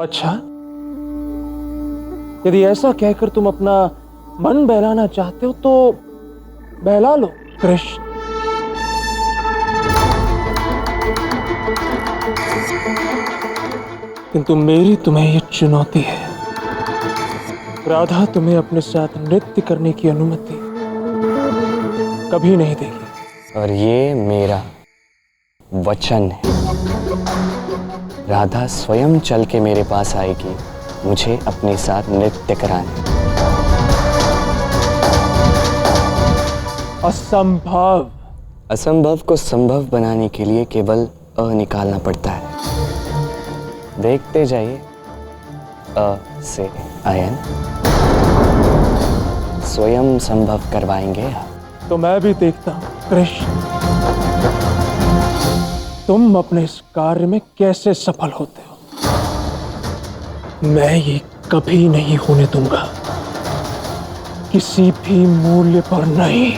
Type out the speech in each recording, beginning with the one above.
अच्छा, यदि ऐसा कहकर तुम अपना मन बहलाना चाहते हो तो बहला लो कृष्ण। किंतु मेरी तुम्हें यह चुनौती है, राधा तुम्हें अपने साथ नृत्य करने की अनुमति कभी नहीं देगी। और ये मेरा वचन है, राधा स्वयं चल के मेरे पास आएगी मुझे अपने साथ नृत्य कराने। असंभव। असंभव को संभव बनाने के लिए केवल अ निकालना पड़ता है। देखते जाइए, अ से अयन स्वयं संभव करवाएंगे आप। तो मैं भी देखता हूं कृष्ण, तुम अपने इस कार्य में कैसे सफल होते हो। मैं ये कभी नहीं होने दूंगा, किसी भी मूल्य पर नहीं।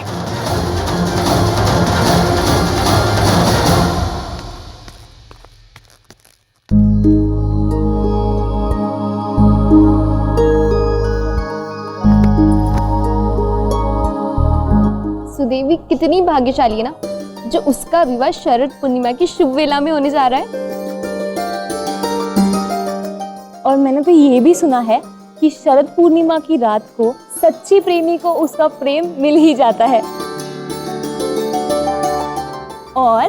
सुदेवी कितनी भाग्यशाली है ना, जो उसका विवाह शरद पूर्णिमा की शुभ वेला में होने जा रहा है। और मैंने तो ये भी सुना है कि शरद पूर्णिमा की रात को सच्ची प्रेमी को उसका प्रेम मिल ही जाता है और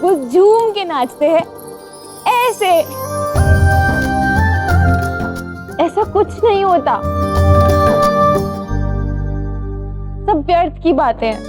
वो झूम के नाचते हैं ऐसे। ऐसा कुछ नहीं होता, सब व्यर्थ की बातें हैं।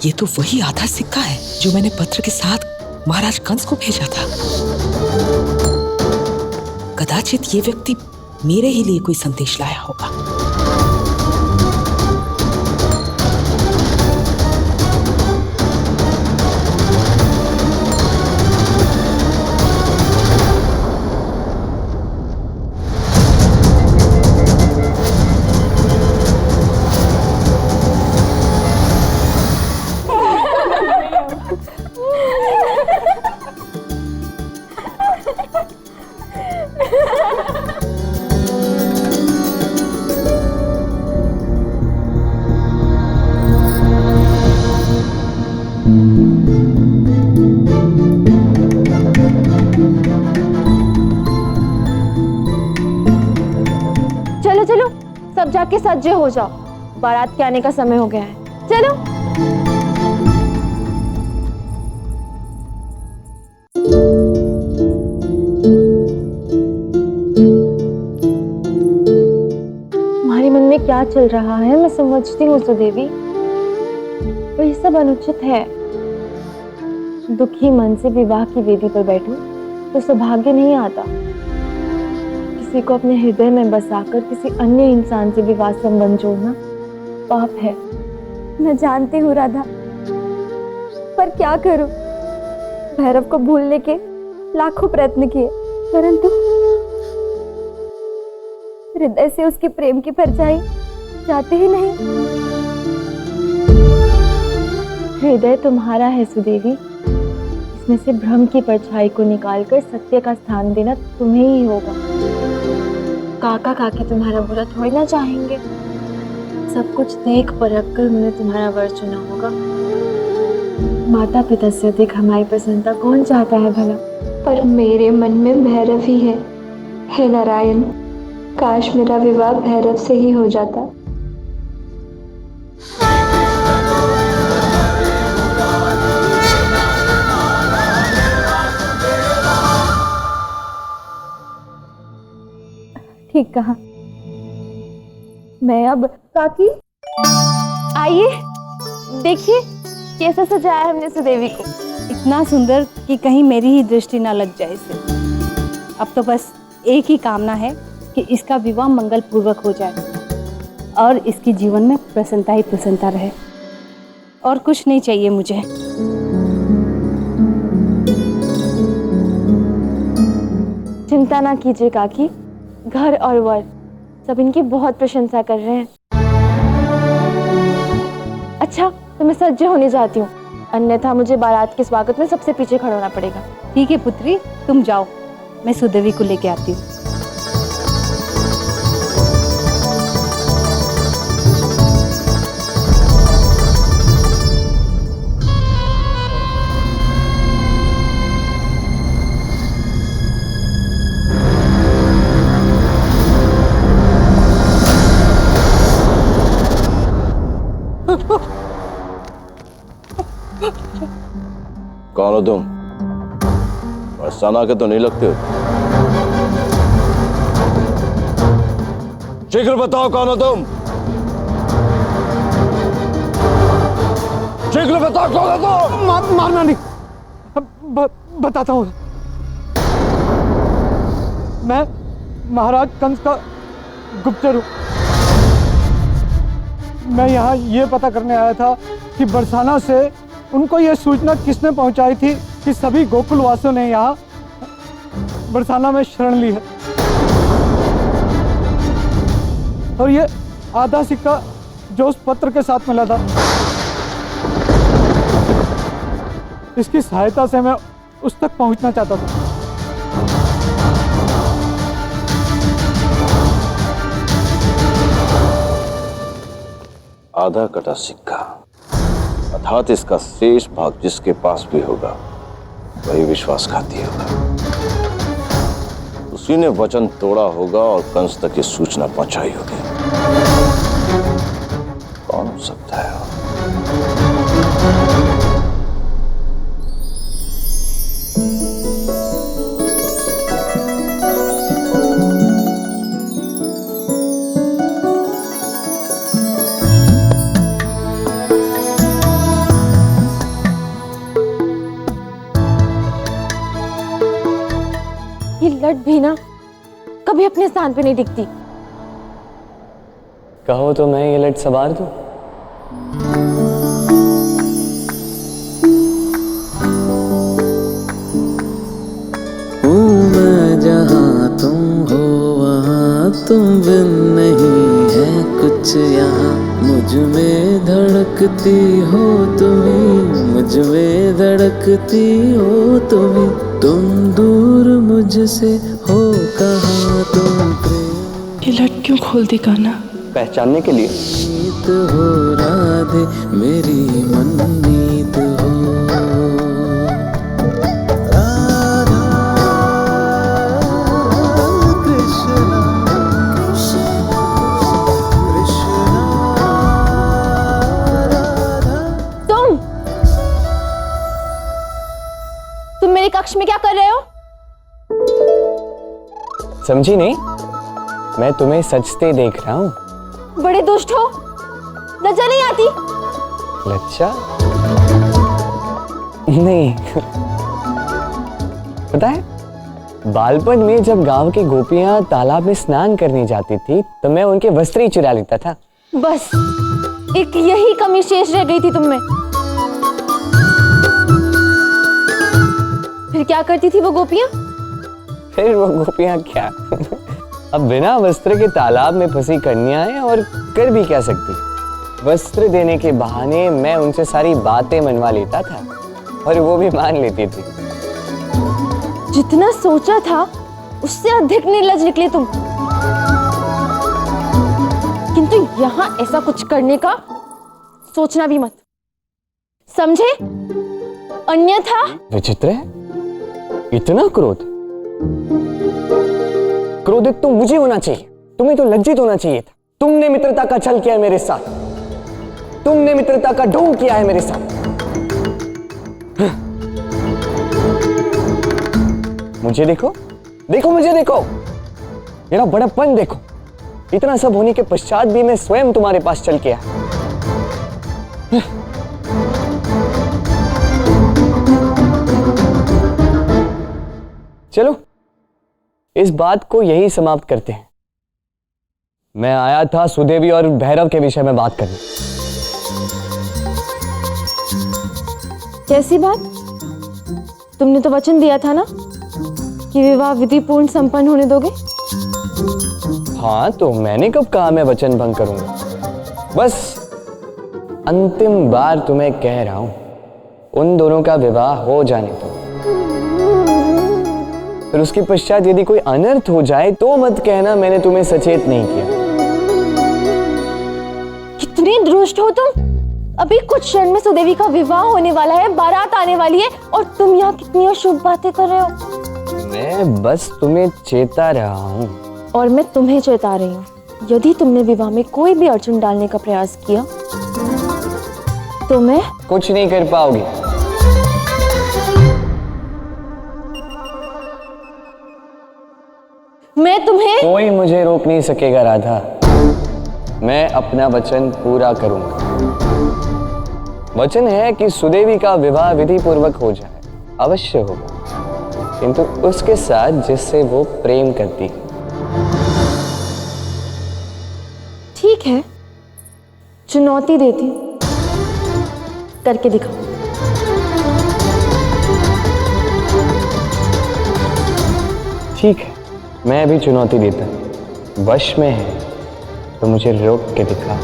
ये तो वही आधा सिक्का है जो मैंने पत्र के साथ महाराज कंस को भेजा था। कदाचित ये व्यक्ति मेरे ही लिए कोई संदेश लाया होगा। चलो चलो, सब जाके सज्जे हो जाओ, बारात के आने का समय हो गया है। चलो। तुम्हारे मन में क्या चल रहा है मैं समझती हूँ सुदेवी, पर ये सब अनुचित है। दुखी मन से विवाह की वेदी पर बैठूं तो सौभाग्य नहीं आता। किसी को अपने हृदय में बसाकर किसी अन्य इंसान से विवाह संबंध जोड़ना पाप है। मैं जानती हूँ राधा, पर क्या करूं? भैरव को भूलने के लाखों प्रयत्न किए, परंतु हृदय से उसके प्रेम की परछाई जाती ही नहीं। हृदय तुम्हारा है सुदेवी, इसमें से भ्रम की परछाई को निकालकर सत्य का स्थान देना तुम्हें ही होगा। काका काकी तुम्हारा बुरा थोड़ी ना चाहेंगे, सब कुछ देख परख कर उन्होंने तुम्हारा वर चुना होगा। माता पिता से अधिक हमारी प्रसन्नता कौन चाहता है भला? पर मेरे मन में भैरव ही है। हे नारायण, काश मेरा विवाह भैरव से ही हो जाता। ठीक कहा। मैं अब काकी आइए देखिए कैसा सजाया है हमने सुदेवी को। इतना सुंदर कि कहीं मेरी ही दृष्टि ना लग जाए इसे। अब तो बस एक ही कामना है कि इसका विवाह मंगल पूर्वक हो जाए और इसके जीवन में प्रसन्नता ही प्रसन्नता रहे, और कुछ नहीं चाहिए मुझे। चिंता ना कीजिए काकी, घर और वर सब इनकी बहुत प्रशंसा कर रहे हैं। अच्छा तो मैं सज्ज होने जाती हूँ, अन्यथा मुझे बारात के स्वागत में सबसे पीछे खड़ा होना पड़ेगा। ठीक है पुत्री, तुम जाओ, मैं सुदेवी को लेके आती हूँ। कौन हो तुम? बरसाना के तो नहीं लगते हो। शीघ्र बताओ कौन हो तुम? शीघ्र बताओ कौन हो तुम? मारना नहीं, बताता हूँ। मैं महाराज कंस का गुप्तचर हूँ। मैं यहाँ ये पता करने आया था कि बरसाना से उनको ये सूचना किसने पहुंचाई थी कि सभी गोकुल वासियों ने यहाँ बरसाना में शरण ली है, और ये आधा सिक्का जो उस पत्र के साथ मिला था, इसकी सहायता से मैं उस तक पहुंचना चाहता था। आधा कटा सिक्का अर्थात इसका शेष भाग जिसके पास भी होगा वही विश्वासघाती होगा। उसी ने वचन तोड़ा होगा और कंस तक ये सूचना पहुंचाई होगी। कौन हो सकता है? ये लट भी ना कभी अपने स्थान पे नहीं टिकती। कहो तो मैं ये लट सवार दूं? हूँ मैं जहाँ तुम हो वहाँ तुम बिन नहीं है कुछ यहाँ। मुझ में धड़कती हो तुम्ही, मुझ में धड़कती हो तुम्ही। तुम दूर मुझसे हो कहाँ तुम प्रेम। ये लट क्यों खोल दी कान्हा? पहचानने के लिए। नीत हो राधे मेरी मनमीत हो। राधा कृष्णा कृष्णा कृष्णा राधा। तुम मेरे कक्ष में क्या कर रहे हो? समझी नहीं? मैं तुम्हें सजते देख रहा हूँ। बड़े दुष्ट हो, लज्जा नहीं आती? लज्जा नहीं। पता है बालपन में जब गांव की गोपियां तालाब में स्नान करने जाती थी तो मैं उनके वस्त्र ही चुरा लेता था। बस एक यही कमी शेष रह गई थी तुम में। फिर क्या करती थी वो गोपियां? फिर वो गोपियां क्या अब बिना वस्त्र के तालाब में फंसी कन्या है और कर भी क्या सकती। वस्त्र देने के बहाने मैं उनसे सारी बातें मनवा लेता था और वो भी मान लेती थी। जितना सोचा था उससे अधिक निर्लज निकले तुम। किंतु यहाँ ऐसा कुछ करने का सोचना भी मत, समझे? अन्यथा। विचित्र है, इतना क्रोध। क्रोधित तो मुझे होना चाहिए, तुम्हें तो लज्जित होना चाहिए था। तुमने मित्रता का छल किया है मेरे साथ, तुमने मित्रता का ढोंग किया है मेरे साथ। मुझे देखो, देखो मुझे देखो। मेरा बड़प्पन देखो, इतना सब होने के पश्चात भी मैं स्वयं तुम्हारे पास चल के आया। चलो इस बात को यही समाप्त करते हैं। मैं आया था सुदेवी और भैरव के विषय में बात करने। कैसी बात? तुमने तो वचन दिया था ना कि विवाह विधि पूर्ण संपन्न होने दोगे। हाँ, तो मैंने कब कहा मैं वचन भंग करूंगा? बस अंतिम बार तुम्हें कह रहा हूं, उन दोनों का विवाह हो जाने दो। फिर उसके पश्चात यदि कोई अनर्थ हो जाए तो मत कहना मैंने तुम्हें सचेत नहीं किया। कितने दुष्ट हो तुम! अभी कुछ क्षण में सुदेवी का विवाह होने वाला है, बारात आने वाली है, और तुम यहाँ कितनी अशुभ बातें कर रहे हो। मैं बस तुम्हें चेता रहा हूं। और मैं तुम्हें चेता रही हूँ, यदि तुमने विवाह में कोई भी अड़चन डालने का प्रयास किया तो मैं कुछ नहीं कर पाओगी। मैं तुम्हें कोई मुझे रोक नहीं सकेगा राधा। मैं अपना वचन पूरा करूंगा। वचन है कि सुदेवी का विवाह विधि पूर्वक हो जाए, अवश्य होगा, किंतु उसके साथ जिससे वो प्रेम करती है। ठीक है, चुनौती देती हूं, करके दिखाओ। ठीक है, मैं भी चुनौती देता हूं। वश में है तो मुझे रोक के दिखा।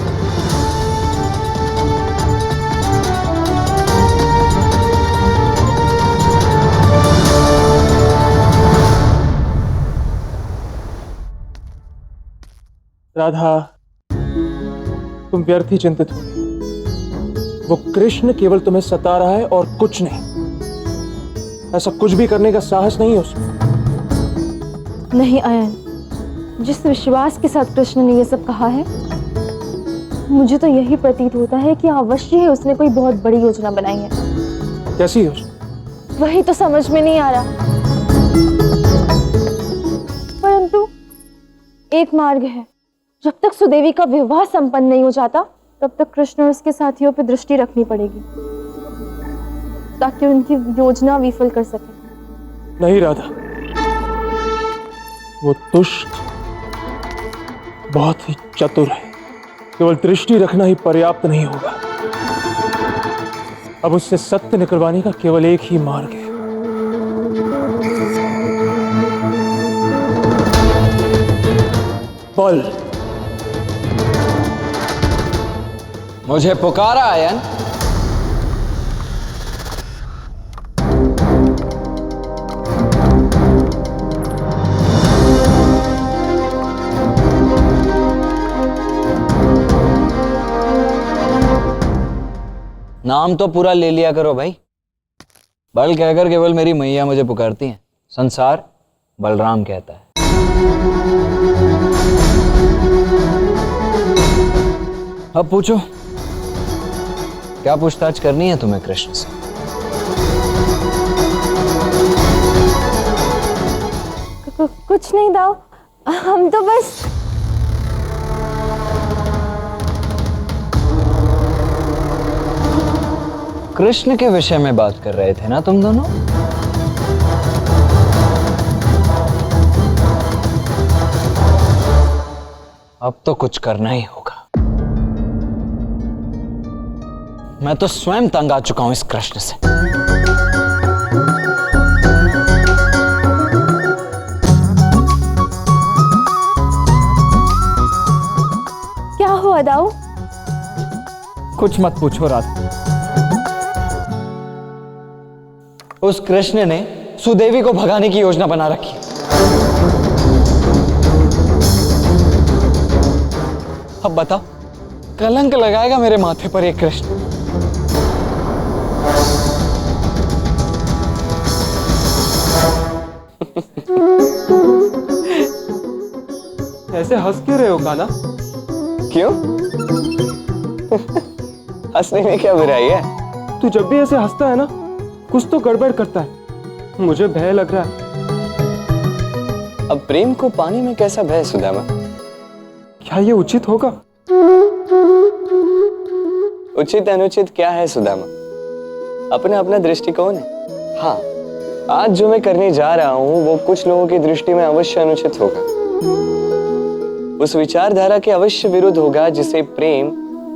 राधा, तुम व्यर्थ ही चिंतित हो। वो कृष्ण केवल तुम्हें सता रहा है और कुछ नहीं। ऐसा कुछ भी करने का साहस नहीं है उसमें। नहीं आयन, जिस विश्वास के साथ कृष्ण ने ये सब कहा है, मुझे तो यही प्रतीत होता है कि अवश्य ही उसने कोई बहुत बड़ी योजना बनाई है। कैसी योजना? वही तो समझ में नहीं आ रहा। परंतु एक मार्ग है। जब तक सुदेवी का विवाह संपन्न नहीं हो जाता, तब तक कृष्ण और उसके साथियों पर दृष्टि रखनी पड़ेगी, ताकि उनकी योजना विफल कर सके। नहीं राधा, वो दुष्ट बहुत ही चतुर है। केवल दृष्टि रखना ही पर्याप्त नहीं होगा। अब उससे सत्य निकलवाने का केवल एक ही मार्ग है। बल। मुझे पुकारा आयन? नाम तो पूरा ले लिया करो भाई। बल कहकर केवल मेरी मैया मुझे पुकारती हैं। संसार बलराम कहता है। अब पूछो, क्या पूछताछ करनी है तुम्हें कृष्ण से? कुछ नहीं दाऊ, हम तो बस कृष्ण के विषय में बात कर रहे थे ना तुम दोनों? अब तो कुछ करना ही होगा। मैं तो स्वयं तंग आ चुका हूं इस कृष्ण से। क्या हुआ दाऊ? कुछ मत पूछो राधा। उस कृष्ण ने सुदेवी को भगाने की योजना बना रखी है। अब बताओ, कलंक लगाएगा मेरे माथे पर ये कृष्ण। ऐसे हंस क्यों रहे हो काना? क्यों? हंसने में क्या बुराई है? तू जब भी ऐसे हंसता है ना, कुछ तो गड़बड़ करता है। मुझे भय लग रहा है। अब प्रेम को पाने में कैसा भय सुदामा? क्या ये उचित होगा? उचित अनुचित क्या है सुदामा? अपना अपना दृष्टिकोण है। हाँ, आज जो मैं करने जा रहा हूं वो कुछ लोगों की दृष्टि में अवश्य अनुचित होगा, उस विचारधारा के अवश्य विरुद्ध होगा जिसे प्रेम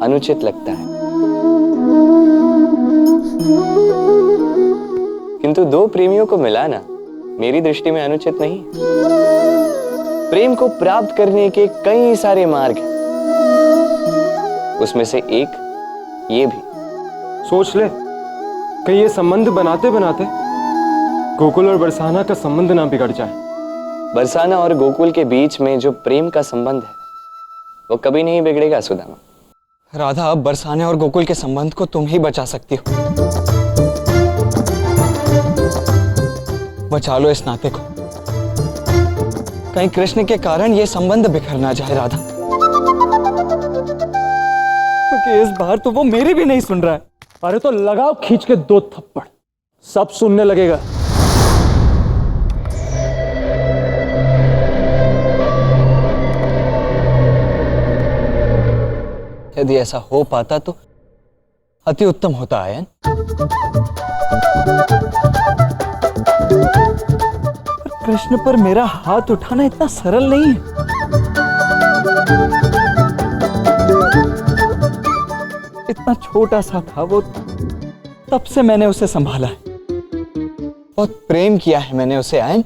अनुचित लगता है। किंतु दो प्रेमियों को मिलाना मेरी दृष्टि में अनुचित नहीं। प्रेम को प्राप्त करने के कई सारे मार्ग हैं, उसमें से एक ये भी। सोच ले, कहीं ये संबंध बनाते बनाते गोकुल और बरसाना का संबंध ना बिगड़ जाए। बरसाना और गोकुल के बीच में जो प्रेम का संबंध है वो कभी नहीं बिगड़ेगा सुदामा। राधा, अब बरसाने और गोकुल के संबंध को तुम ही बचा सकती हो। बचा लो इस नाते को, कहीं कृष्ण के कारण यह संबंध बिखर ना जाए राधा, क्योंकि इस बार तो वो मेरी भी नहीं सुन रहा है। अरे तो लगाओ खींच के 2 थप्पड़, सब सुनने लगेगा। यदि ऐसा हो पाता तो अति उत्तम होता आयन। पर कृष्ण पर मेरा हाथ उठाना इतना सरल नहीं है। इतना छोटा सा था वो, तब से मैंने उसे संभाला है, बहुत प्रेम किया है मैंने उसे आयन।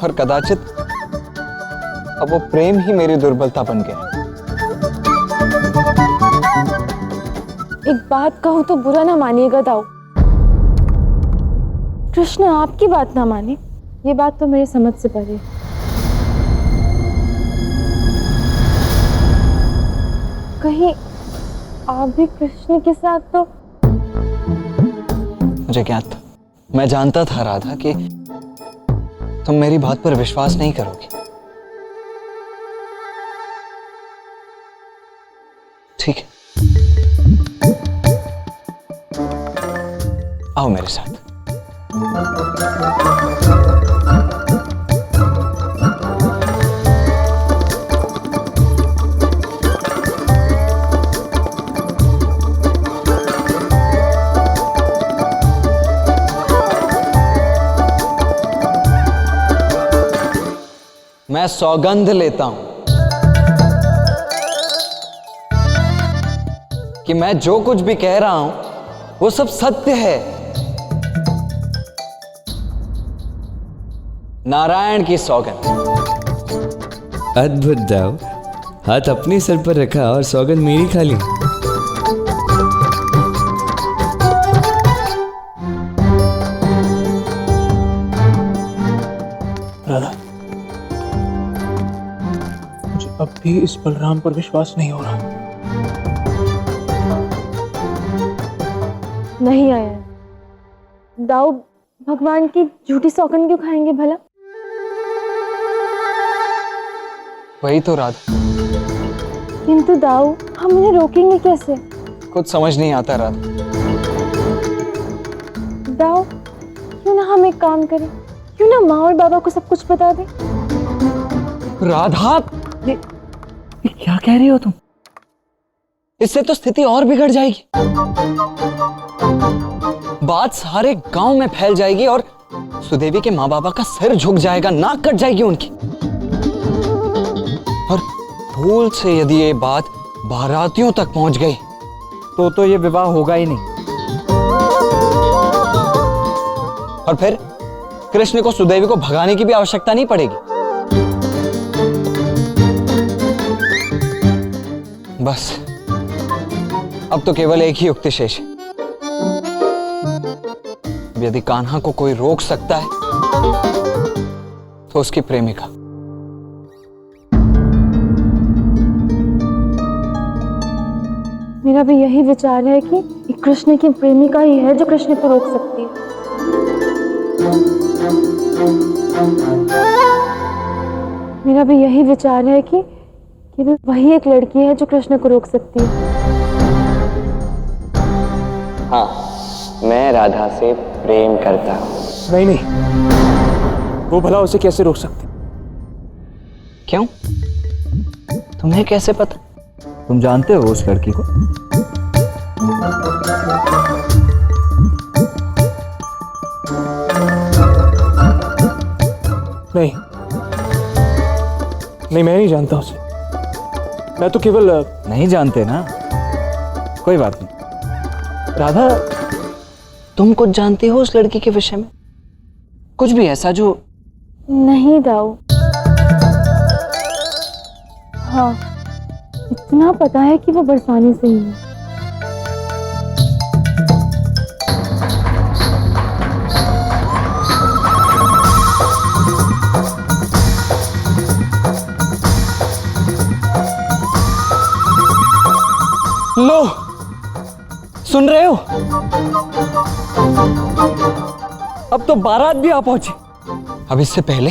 और कदाचित अब वो प्रेम ही मेरी दुर्बलता बन गया। एक बात कहूं तो बुरा ना मानिएगा दाऊ, कृष्ण आपकी बात ना माने, ये बात तो मेरी समझ से परे। कहीं आप भी कृष्ण के साथ तो? मुझे ज्ञात था, मैं जानता था राधा कि तुम मेरी बात पर विश्वास नहीं करोगी। ठीक है, आओ मेरे साथ। मैं सौगंध लेता हूं कि मैं जो कुछ भी कह रहा हूं वो सब सत्य है। नारायण की सौगंध। अद्भुत दाऊ, हाथ अपने सर पर रखा और सौगंध मेरी खा ली। राधा, मुझे अब भी इस बलराम पर विश्वास नहीं हो रहा। नहीं आया दाऊ, भगवान की झूठी सौगंध क्यों खाएंगे भला? वही तो राधा, किंतु दाऊ हम उन्हें रोकेंगे कैसे? कुछ समझ नहीं आता राधा। दाऊ क्यों ना हम एक काम करें, क्यों ना माँ और बाबा को सब कुछ बता दें? राधा, ये क्या कह रही हो तुम? इससे तो स्थिति और बिगड़ जाएगी, बात सारे गांव में फैल जाएगी और सुदेवी के माँ बाबा का सिर झुक जाएगा, नाक कट जाएगी उनकी। और भूल से यदि ये बात बारातियों तक पहुंच गई तो ये विवाह होगा ही नहीं। और फिर कृष्ण को सुदेवी को भगाने की भी आवश्यकता नहीं पड़ेगी। बस अब तो केवल एक ही युक्ति शेष है। यदि कान्हा को कोई रोक सकता है तो उसकी प्रेमिका। मेरा भी यही विचार है कि कृष्ण की प्रेमिका ही है जो कृष्ण को रोक सकती है। मेरा भी यही विचार है कि केवल वही एक लड़की है जो कृष्ण को रोक सकती है। हाँ, मैं राधा से प्रेम करता हूँ। नहीं नहीं, वो भला उसे कैसे रोक सकते? क्यों? तुम्हें कैसे पता? तुम जानते हो उस लड़की को? नहीं नहीं, मैं नहीं जानता उसे। मैं तो केवल नहीं जानते ना, कोई बात नहीं। राधा, तुम कुछ जानती हो उस लड़की के विषय में? कुछ भी ऐसा जो... नहीं दाऊ, हाँ इतना पता है कि वो बरसाने से ही है। लो, सुन रहे हो? अब तो बारात भी आ पहुंची। अब इससे पहले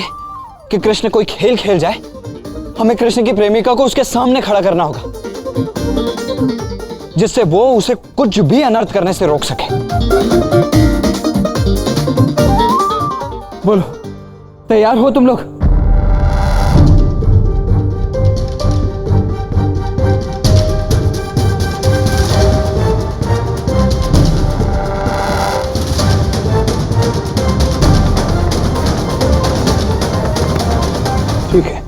कि कृष्ण कोई खेल खेल जाए, हमें कृष्ण की प्रेमिका को उसके सामने खड़ा करना होगा, जिससे वो उसे कुछ भी अनर्थ करने से रोक सके। बोलो, तैयार हो तुम लोग? ठीक है,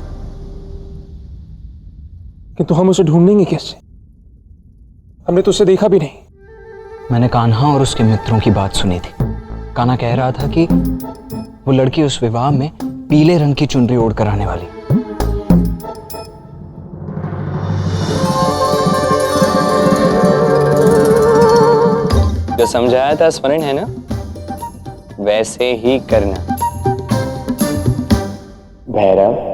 किंतु हम उसे ढूंढेंगे कैसे? हमने तो उसे देखा भी नहीं। मैंने कान्हा और उसके मित्रों की बात सुनी थी। कान्हा कह रहा था कि वो लड़की उस विवाह में पीले रंग की चुनरी ओढ़ कर आने वाली। जो समझाया था स्मरण है ना? वैसे ही करना। भैरव,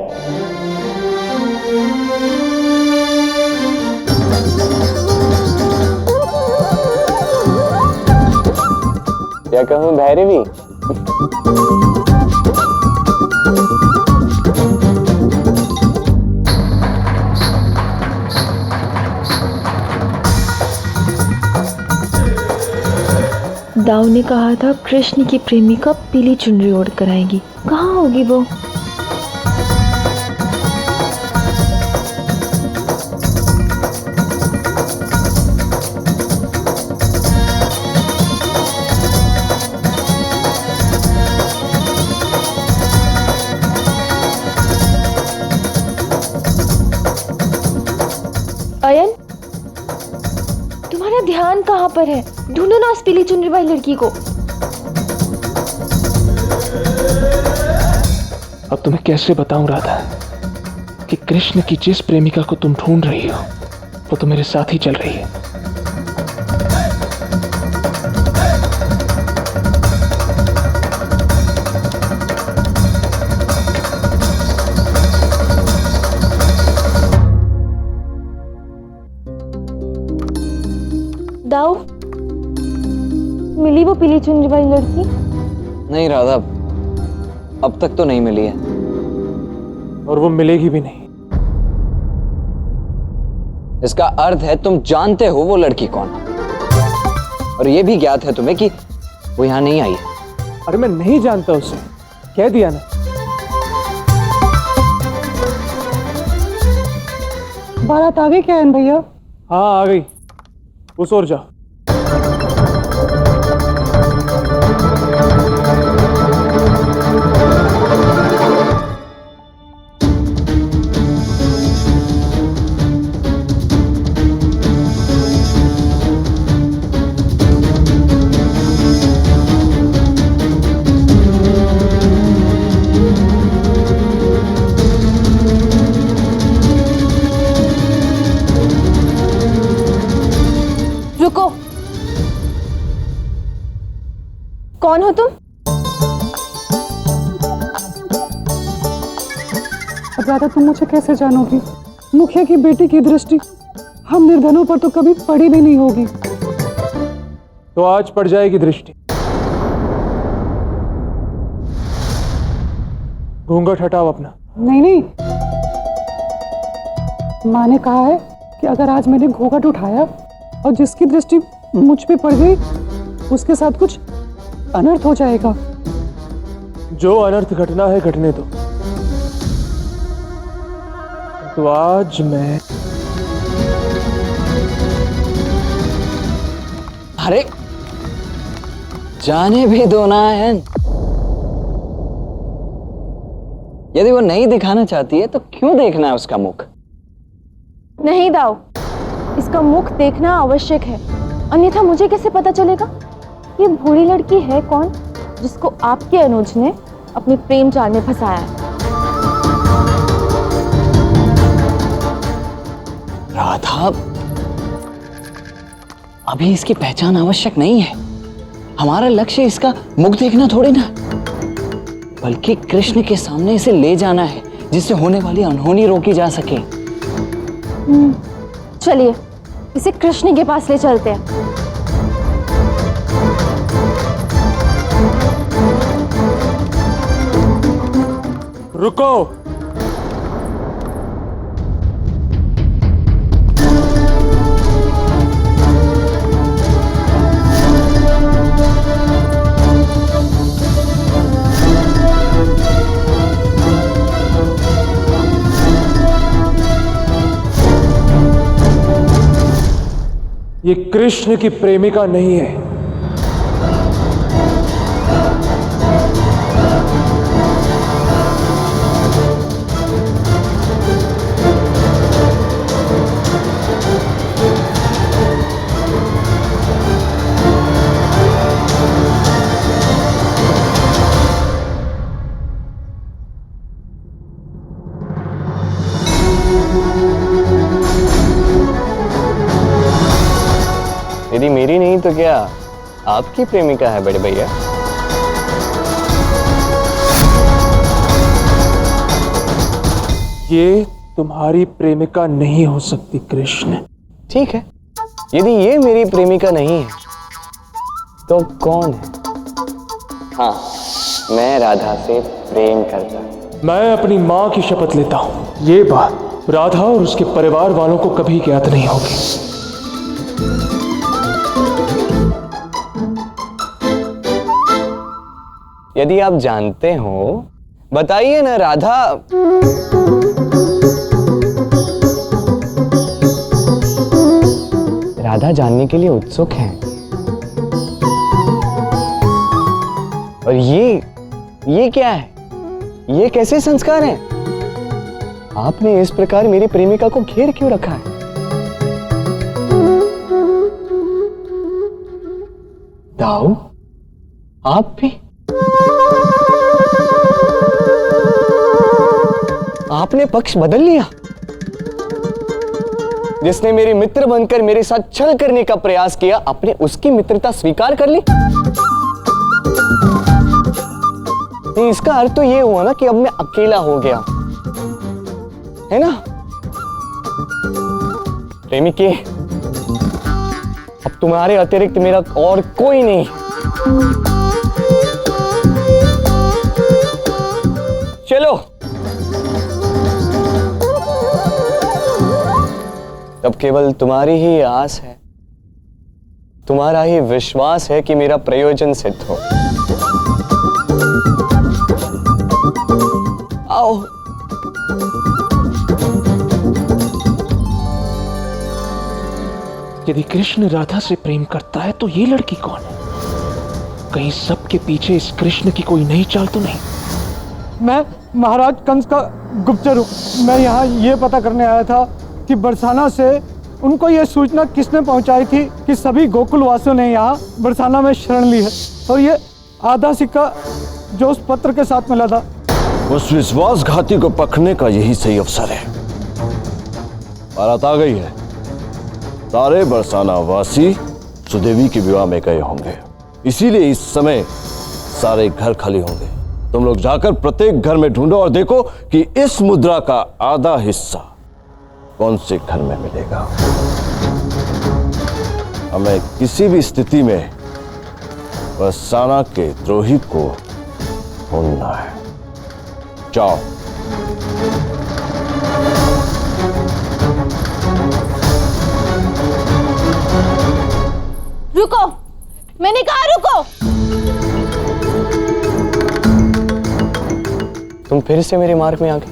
क्या कहूं भैरवी? दाऊ ने कहा था कृष्ण की प्रेमिका पीली चुनरी ओढ़ कर आएगी। कहाँ होगी वो? अयन, तुम्हारा ध्यान कहाँ पर है? ढूंढो ना उस पीली चुनरी वाली लड़की को। अब तुम्हें कैसे बताऊं राधा कि कृष्ण की जिस प्रेमिका को तुम ढूंढ रही हो वो तो मेरे साथ ही चल रही है। दाऊ, मिली वो पीली चुनरी वाली लड़की? नहीं राधा, अब तक तो नहीं मिली है। और वो मिलेगी भी नहीं। इसका अर्थ है तुम जानते हो वो लड़की कौन है, और ये भी ज्ञात है तुम्हें कि वो यहां नहीं आई है। अरे मैं नहीं जानता उसे, कह दिया ना। बारात आ गई क्या है भैया? हाँ आ गई, उस ओर जाओ। रुको, कौन हो तुम? अब राधा, तुम मुझे कैसे जानोगी? मुखिया की बेटी की दृष्टि हम निर्धनों पर तो कभी पड़ी भी नहीं होगी। तो आज पड़ जाएगी दृष्टि। घूंघट हटाओ अपना। नहीं नहीं, माँ ने कहा है कि अगर आज मैंने घूंघट उठाया और जिसकी दृष्टि मुझ पे पड़ गई उसके साथ कुछ अनर्थ हो जाएगा। जो अनर्थ घटना है घटने दो, तो आज मैं अरे जाने भी दो ना आयन। यदि वो नहीं दिखाना चाहती है तो क्यों देखना है उसका मुख? नहीं दाऊ, इसका मुख देखना आवश्यक है, अन्यथा मुझे कैसे पता चलेगा ये बूढ़ी लड़की है कौन जिसको आपके अनुज ने अपनी प्रेम जाल में फंसाया है। राधा, अभी इसकी पहचान आवश्यक नहीं है। हमारा लक्ष्य इसका मुख देखना थोड़ी ना, बल्कि कृष्ण के सामने इसे ले जाना है जिससे होने वाली अनहोनी रोकी जा सके। चलिए इसे कृष्ण के पास ले चलते हैं। रुको। ये कृष्ण की प्रेमिका नहीं है। यदि मेरी नहीं तो क्या आपकी प्रेमिका है बड़े भैया? ये तुम्हारी प्रेमिका नहीं हो सकती कृष्ण। ठीक है, यदि ये मेरी प्रेमिका नहीं है तो कौन है? हाँ, मैं राधा से प्रेम करता हूं। मैं अपनी मां की शपथ लेता हूं, ये बात राधा और उसके परिवार वालों को कभी ज्ञात नहीं होगी। यदि आप जानते हो बताइए ना राधा। राधा जानने के लिए उत्सुक है। और ये क्या है? ये कैसे संस्कार हैं? आपने इस प्रकार मेरी प्रेमिका को घेर क्यों रखा है? दाऊ, आप भी? आपने पक्ष बदल लिया? जिसने मेरी मित्र बनकर मेरे साथ छल करने का प्रयास किया, आपने उसकी मित्रता स्वीकार कर ली? नहीं, इसका अर्थ तो यह हुआ ना कि अब मैं अकेला हो गया, है ना? प्रेमिके, अब तुम्हारे अतिरिक्त मेरा और कोई नहीं। चलो, तब केवल तुम्हारी ही आस है, तुम्हारा ही विश्वास है कि मेरा प्रयोजन सिद्ध हो। आओ। यदि कृष्ण राधा से प्रेम करता है तो ये लड़की कौन है? कहीं सबके पीछे इस कृष्ण की कोई नई चाल तो नहीं? मैं महाराज कंस का गुप्तचर हूँ। मैं यहाँ ये पता करने आया था कि बरसाना से उनको ये सूचना किसने पहुँचाई थी कि सभी गोकुल वासियों ने यहाँ बरसाना में शरण ली है, और ये आधा सिक्का जो उस पत्र के साथ मिला था। उस विश्वासघाती को पकड़ने का यही सही अवसर है। बारात आ गई है। सारे बरसाना वासी सुदेवी के विवाह में गए होंगे, इसीलिए इस समय सारे घर खाली होंगे। तुम लोग जाकर प्रत्येक घर में ढूंढो और देखो कि इस मुद्रा का आधा हिस्सा कौन से घर में मिलेगा। हमें किसी भी स्थिति में बरसाना के द्रोही को ढूंढना है। जाओ। रुको, मैंने कहा रुको। फिर से मेरे मार्ग में आ गए?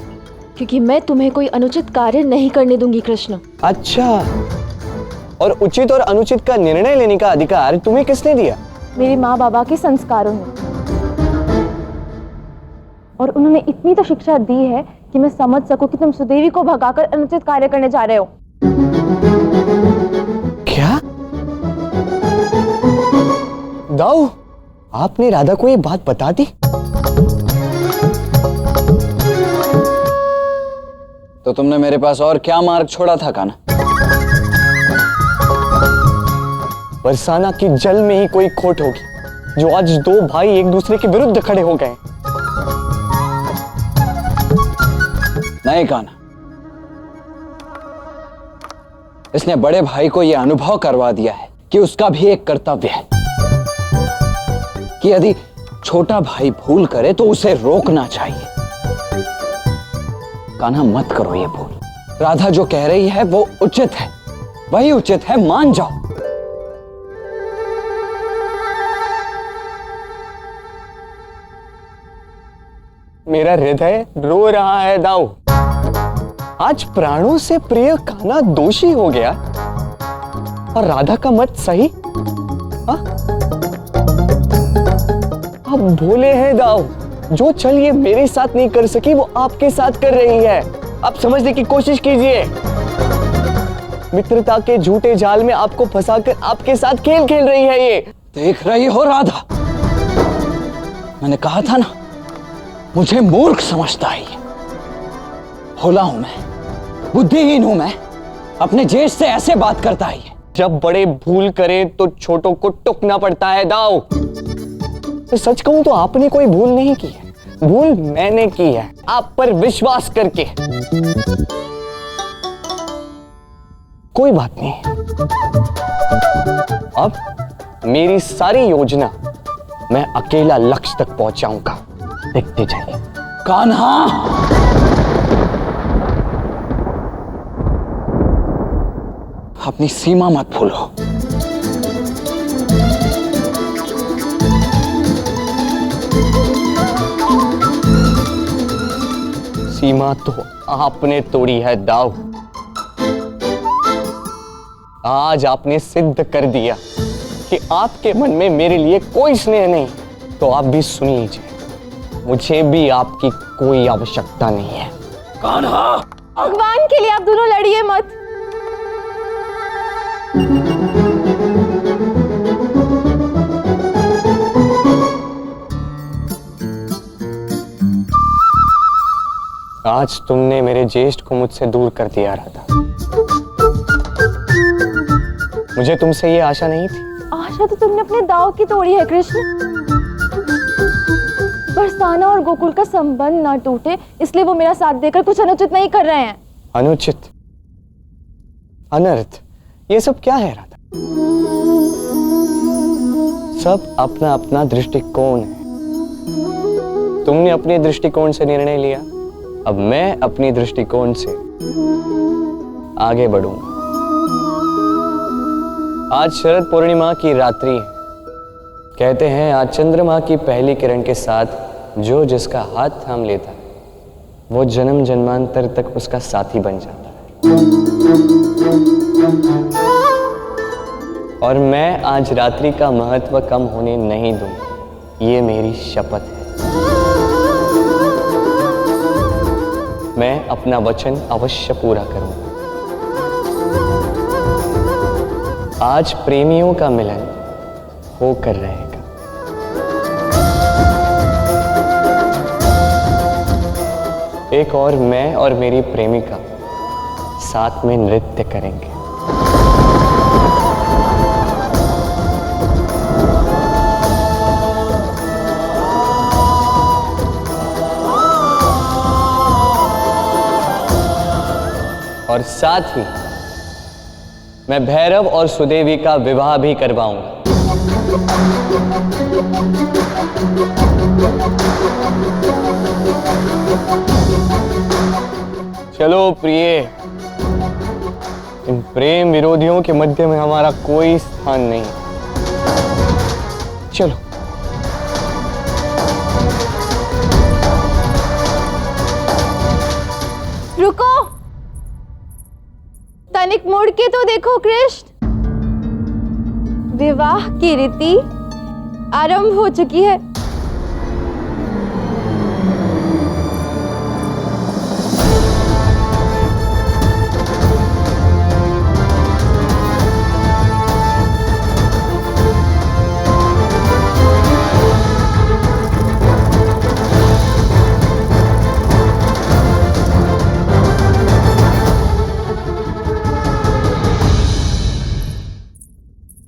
क्योंकि मैं तुम्हें कोई अनुचित कार्य नहीं करने दूंगी कृष्ण। अच्छा, और उचित और अनुचित का निर्णय लेने का अधिकार तुम्हें किसने दिया? मेरे माँ बाबा के संस्कारों ने। और उन्होंने इतनी तो शिक्षा दी है कि मैं समझ सकूं कि तुम सुदेवी को भगाकर अनुचित कार्य करने जा रहे हो। क्या? दाऊ, आपने राधा को ये बात बता दी? तो तुमने मेरे पास और क्या मार्ग छोड़ा था कान्हा? बरसाना की जल में ही कोई खोट होगी जो आज दो भाई एक दूसरे के विरुद्ध खड़े हो गए। नहीं कान्हा, इसने बड़े भाई को यह अनुभव करवा दिया है कि उसका भी एक कर्तव्य है कि यदि छोटा भाई भूल करे तो उसे रोकना चाहिए। कान्हा, मत करो ये भूल। राधा जो कह रही है वो उचित है, वही उचित है, मान जाओ। मेरा हृदय रो रहा है दाऊ। आज प्राणों से प्रिय कान्हा दोषी हो गया और राधा का मत सही। अब भोले हैं दाऊ, जो छल ये मेरे साथ नहीं कर सकी वो आपके साथ कर रही है। आप समझने की कोशिश कीजिए। मित्रता के झूठे जाल में आपको फंसाकर आपके साथ खेल खेल रही है ये। देख रही हो राधा, मैंने कहा था ना, मुझे मूर्ख समझता है ये। भोला हूं मैं, बुद्धिहीन हूं मैं, अपने जेठ से ऐसे बात करता है ये। जब बड़े भूल करें तो छोटों को टोकना पड़ता है दाऊ। तो सच कहूं तो आपने कोई भूल नहीं की है, भूल मैंने की है आप पर विश्वास करके। कोई बात नहीं, अब मेरी सारी योजना मैं अकेला लक्ष्य तक पहुंचाऊंगा। देखते जाइए। कान्हा, अपनी सीमा मत भूलो। सीमा तो आपने तोड़ी है दाऊ। आज आपने सिद्ध कर दिया कि आपके मन में मेरे लिए कोई स्नेह नहीं। तो आप भी सुन लीजिए, मुझे भी आपकी कोई आवश्यकता नहीं है। कान्हा, भगवान के लिए आप दोनों लड़िए मत। आज तुमने मेरे ज्येष्ठ को मुझसे दूर कर दिया राधा। मुझे तुमसे ये आशा नहीं थी। आशा तो तुमने अपने दाव की तोड़ी है कृष्ण। बरसाना और गोकुल का संबंध ना टूटे इसलिए वो मेरा साथ देकर कुछ अनुचित नहीं कर रहे हैं। अनुचित, अनर्थ, ये सब क्या है राधा? सब अपना अपना दृष्टिकोण है। तुमने अपने दृष्टिकोण से निर्णय लिया, अब मैं अपनी दृष्टिकोण से आगे बढ़ूंगा। आज शरद पूर्णिमा की रात्रि है। कहते हैं आज चंद्रमा की पहली किरण के साथ जो जिसका हाथ थाम लेता है वो जन्म जन्मांतर तक उसका साथी बन जाता है। और मैं आज रात्रि का महत्व कम होने नहीं दूंगा, ये मेरी शपथ है। मैं अपना वचन अवश्य पूरा करूंगा। आज प्रेमियों का मिलन होकर रहेगा। एक और मैं और मेरी प्रेमिका साथ में नृत्य करेंगे। और साथ ही मैं भैरव और सुदेवी का विवाह भी करवाऊंगा। चलो प्रिय, इन प्रेम विरोधियों के मध्य में हमारा कोई स्थान नहीं। चलो। वैज्ञानिक मोड़ के तो देखो कृष्ण, विवाह की रीति आरंभ हो चुकी है।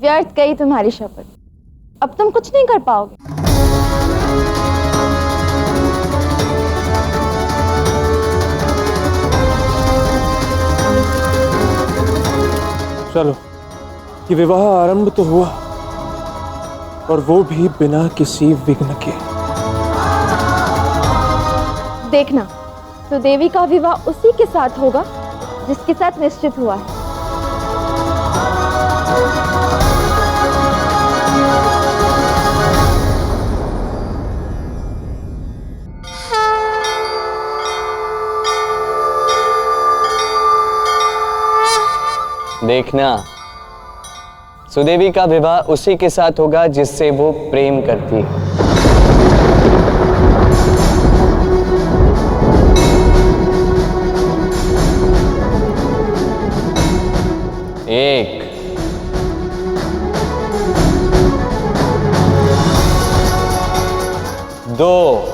व्यर्थ गई तुम्हारी शपथ, अब तुम कुछ नहीं कर पाओगे। चलो, ये विवाह आरंभ तो हुआ, और वो भी बिना किसी विघ्न के। देखना, सुदेवी का विवाह उसी के साथ होगा जिसके साथ निश्चित हुआ है। देखना, सुदेवी का विवाह उसी के साथ होगा जिससे वो प्रेम करती है। एक, दो,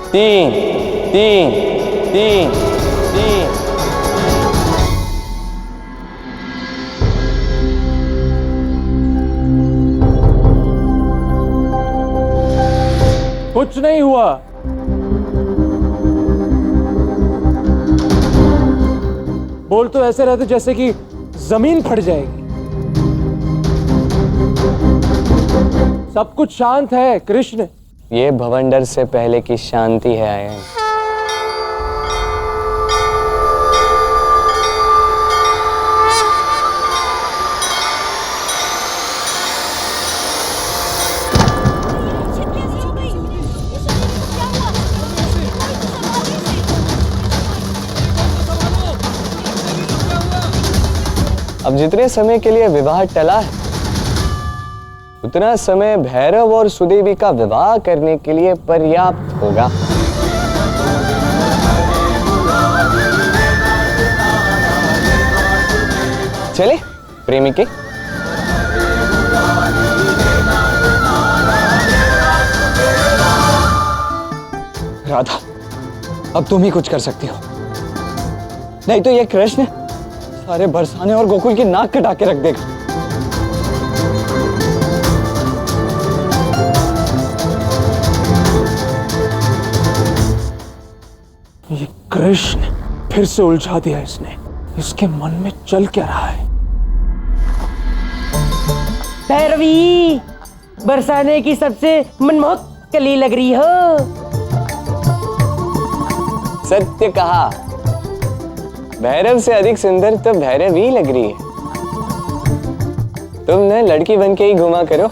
तीन, तीन, तीन, तीन। कुछ नहीं हुआ। बोल तो ऐसे रहते जैसे कि जमीन फट जाएगी। सब कुछ शांत है कृष्ण। ये भवंडर से पहले की शांति है आयन। अब जितने समय के लिए विवाह टला है, उतना समय भैरव और सुदेवी का विवाह करने के लिए पर्याप्त होगा। चले प्रेमी के। राधा, अब तुम ही कुछ कर सकती हो, नहीं तो ये कृष्ण सारे बरसाने और गोकुल की नाक कटा के रख देगा। ये कृष्ण फिर से उलझा दिया इसने। इसके मन में चल क्या रहा है? भैरवी, बरसाने की सबसे मनमोहक कली लग रही हो। सत्य कहा, भैरव से अधिक सुंदर तो भैरवी लग रही है। तुम न लड़की बन के ही घुमा करो।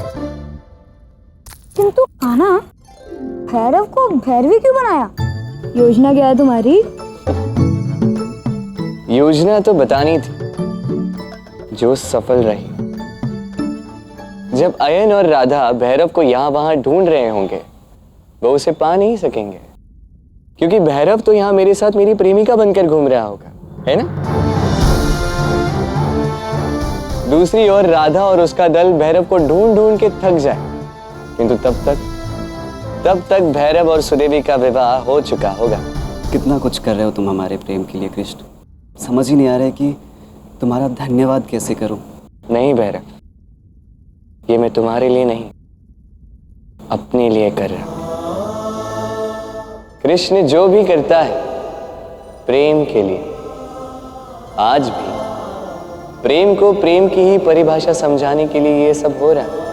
किंतु कान्हा, भैरव को भैरवी क्यों बनाया? योजना क्या है तुम्हारी? योजना तो बतानी थी, जो सफल रही। जब अयन और राधा भैरव को यहां वहां ढूंढ रहे होंगे, वो उसे पा नहीं सकेंगे, क्योंकि भैरव तो यहां मेरे साथ मेरी प्रेमिका बनकर घूम रहा होगा, है ना? दूसरी ओर राधा और उसका दल भैरव को ढूंढ ढूंढ के थक जाए, किंतु तब तक भैरव और सुदेवी का विवाह हो चुका होगा। कितना कुछ कर रहे हो तुम हमारे प्रेम के लिए कृष्ण, समझ ही नहीं आ रहा है कि तुम्हारा धन्यवाद कैसे करूं। नहीं भैरव, ये मैं तुम्हारे लिए नहीं, अपने लिए कर रहा हूं। कृष्ण जो भी करता है प्रेम के लिए, आज भी प्रेम को प्रेम की ही परिभाषा समझाने के लिए ये सब हो रहा है।